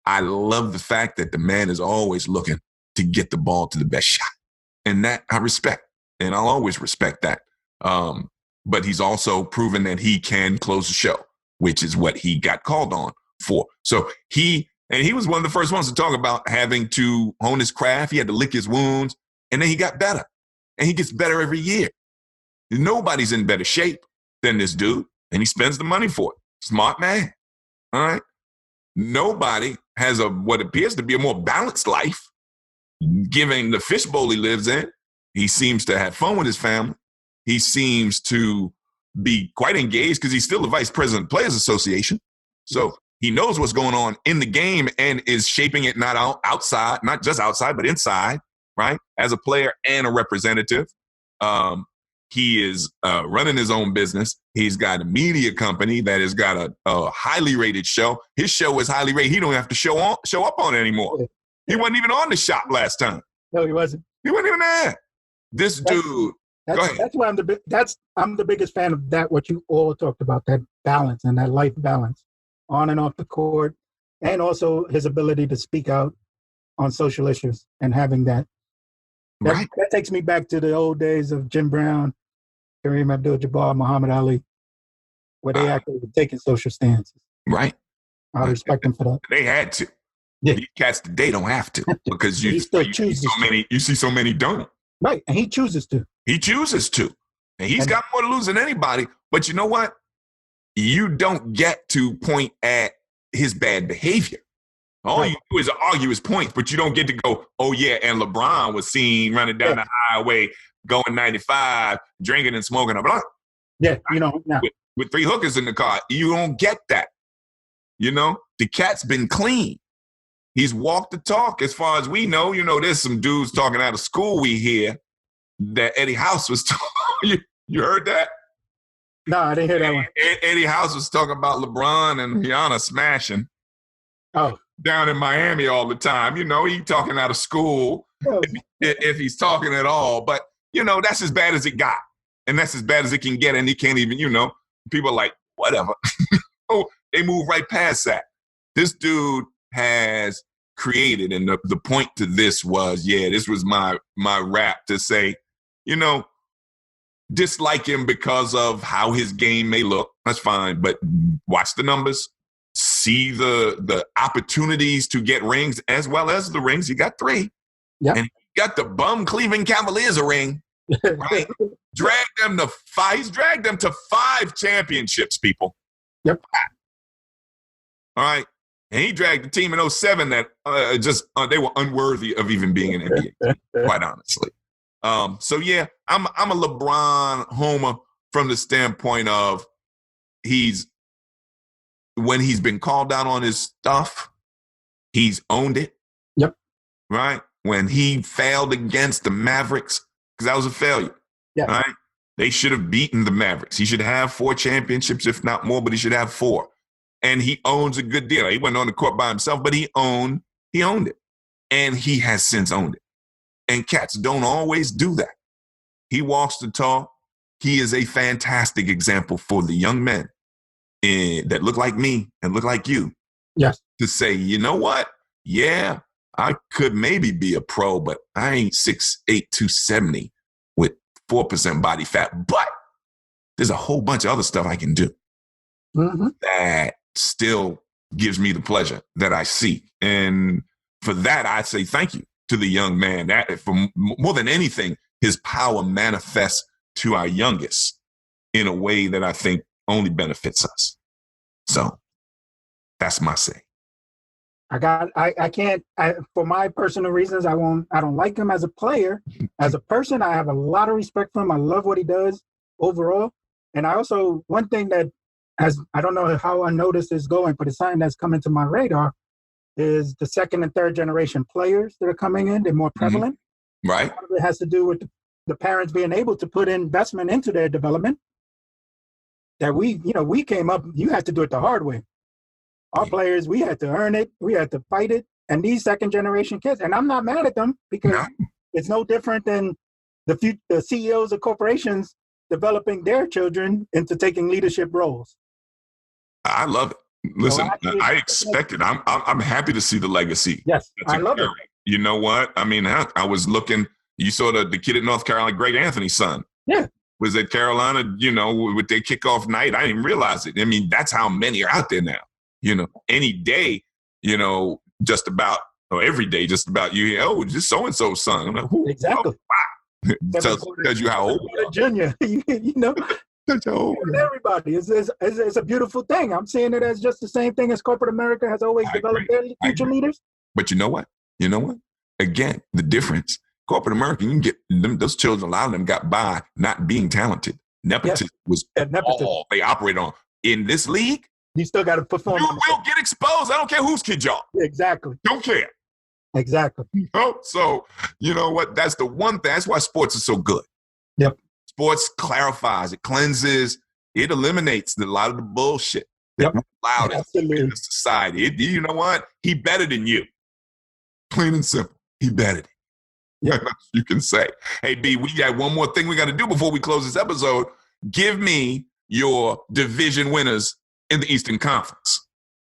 I love the fact that the man is always looking to get the ball to the best shot. And that I respect. And I'll always respect that. But he's also proven that he can close the show, which is what he got called on for. So he was one of the first ones to talk about having to hone his craft. He had to lick his wounds, and then he got better. And he gets better every year. Nobody's in better shape than this dude, and he spends the money for it. Smart man. All right? Nobody has what appears to be a more balanced life, given the fishbowl he lives in. He seems to have fun with his family. He seems to be quite engaged because he's still the vice president of Players Association. So he knows what's going on in the game and is shaping it not outside, not just outside, but inside, right? As a player and a representative. He is running his own business. He's got a media company that has got a highly rated show. His show is highly rated. He don't have to show up on it anymore. He wasn't even on the shop last time. No, he wasn't. He wasn't even there. This dude. That's why I'm the biggest fan of that. What you all talked about, that balance and that life balance, on and off the court, and also his ability to speak out on social issues and having that. That takes me back to the old days of Jim Brown, Kareem Abdul-Jabbar, Muhammad Ali, where they actually were taking social stances. Right. I respect them for that. They had to. Yeah. These cats today don't have to, because you see so many don't. Right, and he chooses to. And he's got more to lose than anybody. But you know what? You don't get to point at his bad behavior. All you do is argue his points, but you don't get to go, oh, yeah, and LeBron was seen running down the highway, going 95, drinking and smoking a blunt. Yeah, with 3 hookers in the car. You don't get that. The cat's been clean. He's walked the talk as far as we know. There's some dudes talking out of school we hear that Eddie House was talking. You heard that? No, I didn't hear that one. Eddie House was talking about LeBron and Rihanna smashing down in Miami all the time. He talking out of school if he's talking at all. But, that's as bad as it got. And that's as bad as it can get. And he can't even, people are like, whatever. They move right past that. This dude has created, and the point to this was, this was my rap to say, dislike him because of how his game may look. That's fine, but watch the numbers, see the opportunities to get rings as well as the rings. He got 3, and he got the bum Cleveland Cavaliers a ring. Right? Dragged them to 5. He's dragged them to 5 championships, people. Yep. All right. And he dragged the team in 07 that they were unworthy of even being an NBA team, quite honestly. I'm a LeBron homer from the standpoint of when he's been called out on his stuff, he's owned it. Yep. Right? When he failed against the Mavericks, because that was a failure. Yeah. Right? They should have beaten the Mavericks. He should have 4 championships, if not more, but he should have 4. And he owns a good deal. He went on the court by himself, but he owned it. And he has since owned it. And cats don't always do that. He walks the talk. He is a fantastic example for the young men that look like me and look like you. Yes. To say, you know what? Yeah, I could maybe be a pro, but I ain't 6'8", 270 with 4% body fat. But there's a whole bunch of other stuff I can do that still gives me the pleasure that I seek. And for that, I say thank you to the young man. That, for more than anything, his power manifests to our youngest in a way that I think only benefits us. So that's my say. I can't, for my personal reasons, I don't like him as a player. As a person, I have a lot of respect for him. I love what he does overall. And I also, one thing that I don't know how unnoticed is going, but it's something that's coming to my radar is the second and third generation players that are coming in. They're more prevalent. Mm-hmm. Right. A lot of it has to do with the parents being able to put investment into their development. That we came up, you had to do it the hard way. Our players, we had to earn it, we had to fight it. And these second generation kids, and I'm not mad at them because it's no different than the CEOs of corporations developing their children into taking leadership roles. I love it. Listen, I expect it. I'm happy to see the legacy. Yes, I love it. You know what? I mean, I was looking. You saw the kid at North Carolina, Greg Anthony's son. Yeah, was at Carolina. With their kickoff night. I didn't realize it. I mean, that's how many are out there now. Any day. Just about or every day, just about you hear, oh, just so and so's son. I'm like, exactly. Oh, wow. Tells you how old. Junior, everybody. It's a beautiful thing. I'm seeing it as just the same thing as corporate America has always developed their future leaders. But you know what? Again, the difference. Corporate America, you can get them, those children, a lot of them got by not being talented. Nepotism was all they operate on. In this league, you still got to perform. You will get exposed. I don't care whose kid y'all. Exactly. Don't care. Exactly. So, you know what? That's the one thing. That's why sports is so good. Yep. Sports clarifies, it cleanses, it eliminates a lot of the bullshit that we're allowed in society. You know what? He better than you. Plain and simple. He better than you. Yeah. You can say. Hey, B, we got one more thing we got to do before we close this episode. Give me your division winners in the Eastern Conference.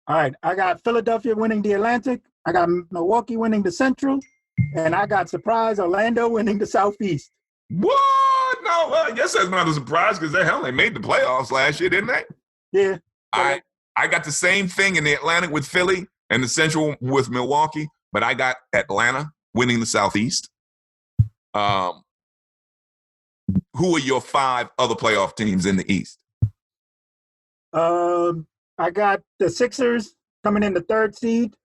All right. I got Philadelphia winning the Atlantic. I got Milwaukee winning the Central. And I got surprise Orlando winning the Southeast. What? No, I guess that's not a surprise because they made the playoffs last year, didn't they? Yeah. I got the same thing in the Atlantic with Philly and the Central with Milwaukee, but I got Atlanta winning the Southeast. Who are your 5 other playoff teams in the East? I got the Sixers coming in the 3rd seed.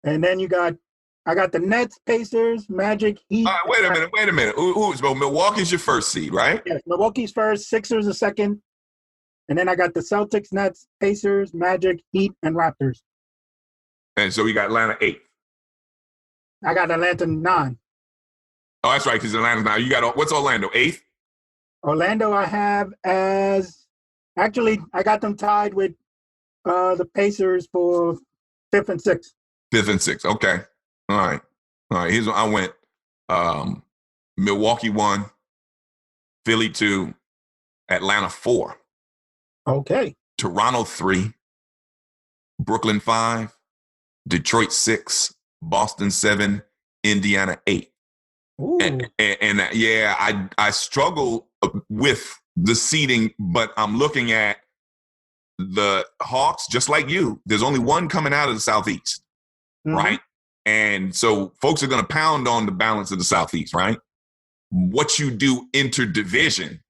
And then I got the Nets, Pacers, Magic, Heat. All right, wait a minute. Well, Milwaukee's your 1st seed, right? Yes, Milwaukee's 1st, Sixers are 2nd. And then I got the Celtics, Nets, Pacers, Magic, Heat, and Raptors. And so you got Atlanta 8th. I got Atlanta 9. Oh, that's right, because Atlanta's 9. You got, what's Orlando, 8th? Orlando I have as, actually, I got them tied with the Pacers for 5th and 6th. 5th and 6th, okay. All right. Here's what I went. Milwaukee 1, Philly 2, Atlanta 4. Okay. Toronto 3, Brooklyn 5, Detroit 6, Boston 7, Indiana 8. And I struggle with the seeding, but I'm looking at the Hawks, just like you. There's only one coming out of the Southeast, right? And so folks are going to pound on the balance of the Southeast, right? What you do interdivision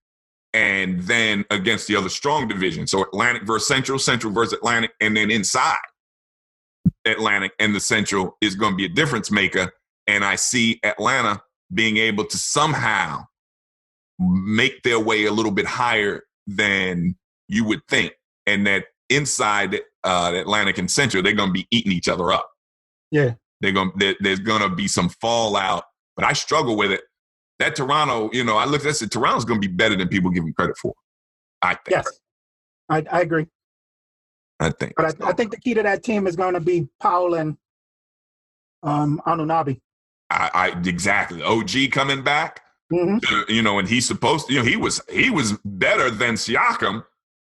and then against the other strong division. So Atlantic versus Central, Central versus Atlantic, and then inside Atlantic and the Central is going to be a difference maker. And I see Atlanta being able to somehow make their way a little bit higher than you would think. And that inside Atlantic and Central, they're going to be eating each other up. Yeah. There's going to be some fallout, but I struggle with it. That Toronto, I said Toronto's going to be better than people give him credit for. I think. Yes, I agree. I think. But I think the key to that team is going to be Powell and Anunoby. Exactly. OG coming back, and he's supposed to, he was better than Siakam,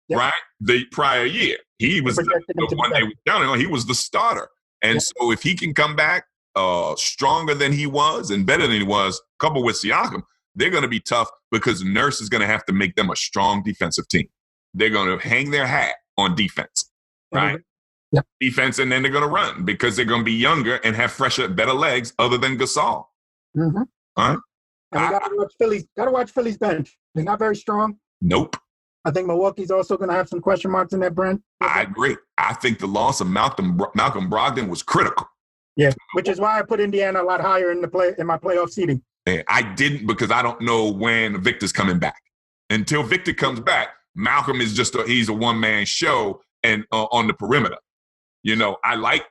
right? The prior year. He was the one they were counting on. He was the starter. And so if he can come back stronger than he was and better than he was, coupled with Siakam, they're going to be tough because Nurse is going to have to make them a strong defensive team. They're going to hang their hat on defense, right? Yep. Defense, and then they're going to run because they're going to be younger and have fresher, better legs other than Gasol. All right? And we got to watch Philly's bench. They're not very strong. Nope. I think Milwaukee's also going to have some question marks in that brand. I agree. I think the loss of Malcolm Brogdon was critical. Yeah, which is why I put Indiana a lot higher in my playoff seeding. And I didn't because I don't know when Victor's coming back. Until Victor comes back, Malcolm is he's a one-man show and on the perimeter. You know, I like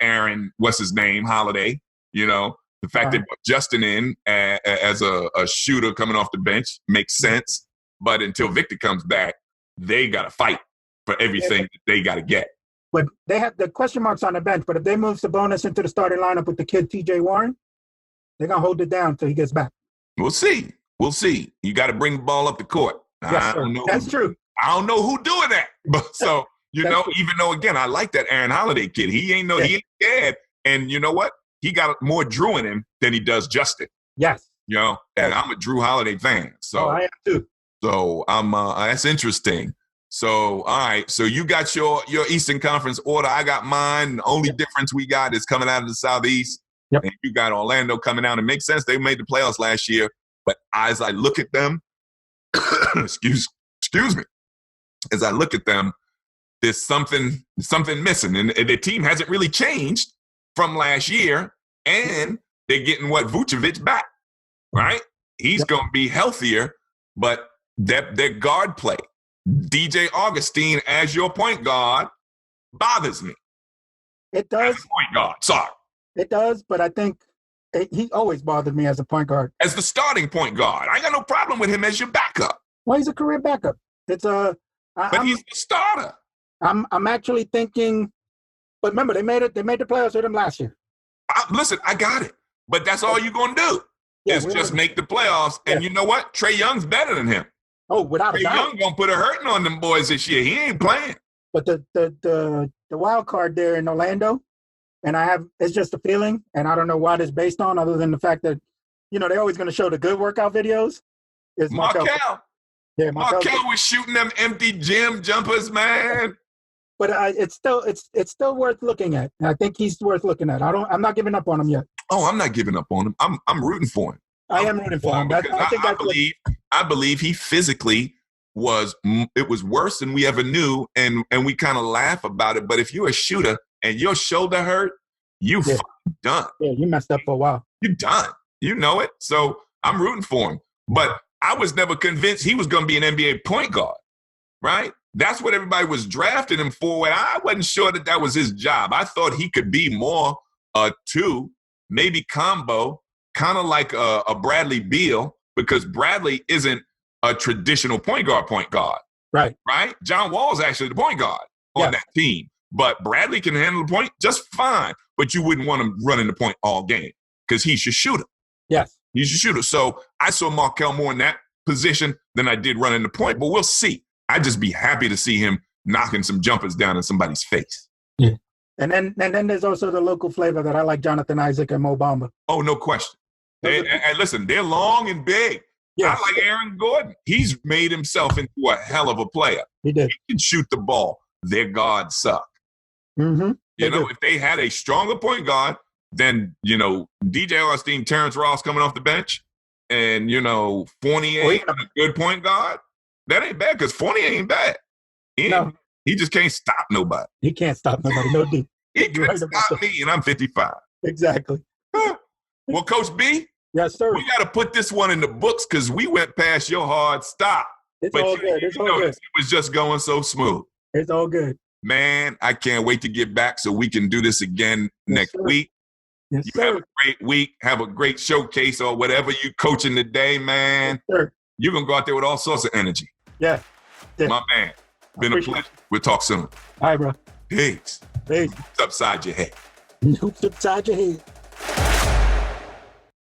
Aaron, what's his name, Holiday. You know, the fact they put Justin in as a shooter coming off the bench makes sense. But until Victor comes back, they got to fight for everything that they got to get. But they have the question marks on the bench. But if they move Sabonis into the starting lineup with the kid T.J. Warren, they're going to hold it down until he gets back. We'll see. We'll see. You got to bring the ball up the court. Yes, sir. That's true. I don't know who doing that. But so, you know, true. Even though, again, I like that Aaron Holiday kid. He ain't scared. And you know what? He got more Drew in him than he does Justin. Yes. You know, and I'm a Drew Holiday fan. So I am too. So that's interesting. So, all right. So you got your Eastern Conference order. I got mine. The only difference we got is coming out of the Southeast. Yep. And you got Orlando coming out. It makes sense. They made the playoffs last year. But as I look at them, excuse me, as I look at them, there's something missing. And the team hasn't really changed from last year. And they're getting Vucevic back, right? He's going to be healthier, but their guard play, DJ Augustine as your point guard, bothers me. It does. As a point guard, sorry. It does, but I think he always bothered me as a point guard. As the starting point guard. I got no problem with him as your backup. Well, he's a career backup. But he's the starter. I'm actually thinking, but remember, they made the playoffs with him last year. Listen, I got it. But that's all you're going to do is just make the playoffs. And you know what? Trae Young's better than him. Oh, without a doubt. Trae Young going to put a hurting on them boys this year. He ain't playing. But the wild card there in Orlando, and it's just a feeling, and I don't know what it's based on other than the fact that, you know, they're always going to show the good workout videos. Is Markel. Yeah, Markel was shooting them empty gym jumpers, man. But it's still worth looking at. I think he's worth looking at. I'm not giving up on him yet. Oh, I'm not giving up on him. I'm rooting for him. I am rooting for him. I believe he physically it was worse than we ever knew, and we kind of laugh about it. But if you're a shooter and your shoulder hurt, you fucking done. Yeah, you messed up for a while. You're done. You know it. So I'm rooting for him. But I was never convinced he was going to be an NBA point guard, right? That's what everybody was drafting him for. And I wasn't sure that was his job. I thought he could be more a two, maybe combo, kind of like a Bradley Beal, because Bradley isn't a traditional point guard. Right. Right? John Wall's actually the point guard on that team. But Bradley can handle the point just fine. But you wouldn't want him running the point all game because he's your shooter. Yes. He's your shooter. So I saw Markel more in that position than I did running the point. But we'll see. I'd just be happy to see him knocking some jumpers down in somebody's face. Yeah. And then there's also the local flavor that I like, Jonathan Isaac and Mo Bamba. Oh, no question. And listen, they're long and big. Yes. I like Aaron Gordon. He's made himself into a hell of a player. He did. He can shoot the ball. Their guards suck. Mm-hmm. If they had a stronger point guard, then, DJ Augustine, Terrence Ross coming off the bench, and, Fournier, a good point guard, that ain't bad because Fournier ain't bad. He just can't stop nobody. He can't stop nobody. No D. He can't stop me, and I'm 55. Exactly. Well, Coach B, yes, sir. We got to put this one in the books because we went past your hard stop. It's all good. It's all good. It was just going so smooth. It's all good. Man, I can't wait to get back so we can do this again next week. Yes, you have a great week. Have a great showcase or whatever you coaching today, man. Yes, sir. You're going to go out there with all sorts of energy. Yeah. My man. Been a pleasure. We'll talk soon. All right, bro. Peace. Peace. Hoops upside your head. Hoops upside your head.